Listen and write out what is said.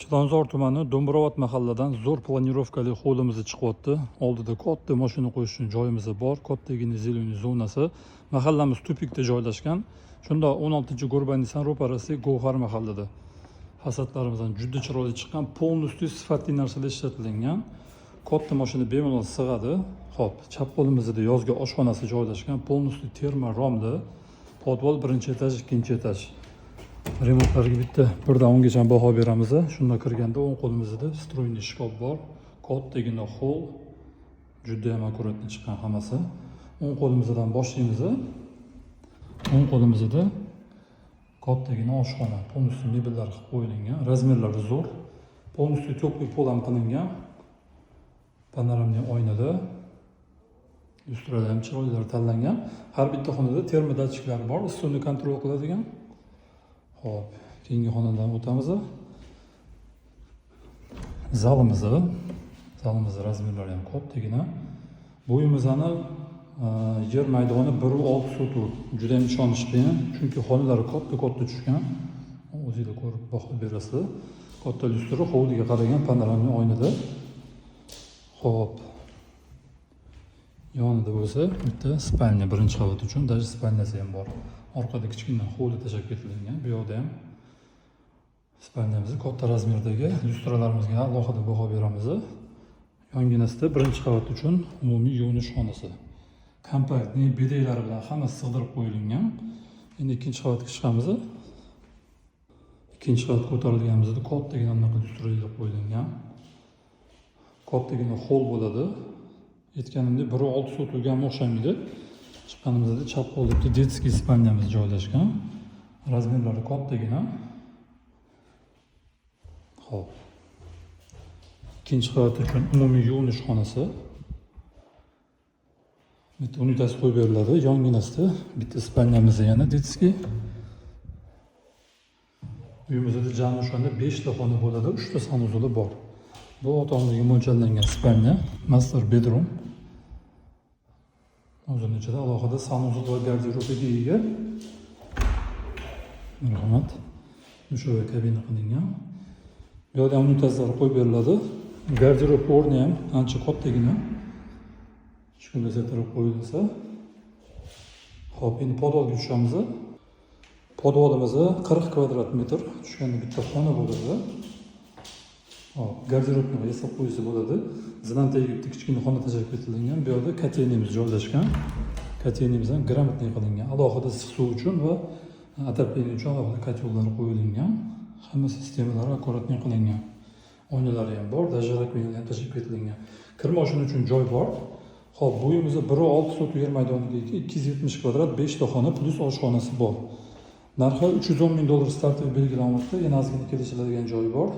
Chilonzor tumani Do'mbirovot mahalladan zo'r planirovkali hovlimizni chiqyapti. Oldida katta mashina qo'yish uchun joyimiz bor. Kattagina zelyoniy zonasi. Mahallamiz tupikda joylashgan. Shunda 16-Go'rbannisan ro'parasi G'ovhar mahallada. Fasadlarimizdan juda chiroyli chiqqan, polностью sifatli narsalar ishlatilgan. Katta mashina bemalol sig'adi. Xo'p, chap qo'limizda yozgi oshxonasi joylashgan, polностью terma romli. Podvol birinchi etaj, ikkinchi etaj. Remontlarga bitta 1dan 10gacha baho beramiz. Shunda kirganda o'ng qo'limizda stroyniy shkaf bor. Kattagina hol. Juda ham akkuratli chiqqan hammasi. O'ng qo'limizdan boshlaymiz. O'ng qo'limizda kattagina oshxona, polностью mebellar qilib qo'yilgan, razmerlari zo'r. Polностью teplый pol ham qilingan. Panoramli oynada lyustralar ham chiroyli tanlangan. Har bitta xonada terma datchiklari bor, ustuni kontrol qiladigan. Hop, keyingi xonadan o'tamiz. Zalimiz razmerlari ham kattagina. Bo'yimizni yer maydoni 1.6 sotuv. Juda ham ishonish qiyin, chunki xonalari katta tushgan. O'zingizlar ko'rib baho berasizlar. Katta lyustra hovliga qaragan panoramli oynada. Hop. Yonida bo'lsa bitta spalnya birinchi qavat uchun, даже spalnyasi ham bor. Orqada kichkina hovli tashab ketilgan. Bu yerda ham spalnyamiz katta razmerdagi lyustralarimizga alohida baho beramiz. Yonginasida birinchi qavat uchun umumiy yuvinish xonasi. Kompaktli bedaylari bilan hammasi sig'dirib qo'yilgan. Endi ikkinchi qavatga chiqamiz. Ikkinchi qavatga ko'tarilganimizda kattagina anaqa lyustralar qo'yilgan. Kattagina hol bo'ladi. Aytganimdek 1.6 sotilgan o'xshamaydi. Chiqqanimizda chap qo'lda detskiy spalnyamiz joylashgan. Razmerlari kattagina. Xo'p. Ikkinchi qavat uchun umumiy yuvinish xonasi. Bitta unitasi qo'yib beriladi. Yonginasida bitta spalnyamiz yana detskiy. Uyimizda jami o'shanda 5 ta xona bo'ladi, 3 ta sanuzuli bor. Bu ota-onaga mo'ljallangan spalnya, master bedroom. O'zining ichida alohida sanuzul va garderobiga ega. Marhamat. Dushovoy kabina qilingan. Bu yerda unitazlar qo'yib beriladi. Garderob o'rni ham ancha kattagina. Shunday keltirib qo'yilsa. Xo'p, endi podvolga tushamiz. Podvolimiz 40 kvadrat metr. Tushganda bitta xona bo'ladi. Hop, garderobni yasab qo'ysa bo'ladi. Zidan tagiga bitta kichkina xona tashab ketilgan. Bu yerda kotelnimiz joylashgan. Kotelnimiz ham gрамотный qilingan. Alohida issiq suv uchun va отопление uchun alohida kotellar qo'yilgan. Hamma sistemalari akkuratli qilingan. Oynalari ham bor, даже rakvinalar ham tashib ketilgan. Kir mashina uchun joy bor. Xo'p, bu uyimizda 1.6 sotuv yer maydoniga ega 270 kvadrat 5 ta xona plus oshxonasi bor. Narxi $310 ming startida belgilanmoqda. Yana ozgina kelishiladigan joyi bor.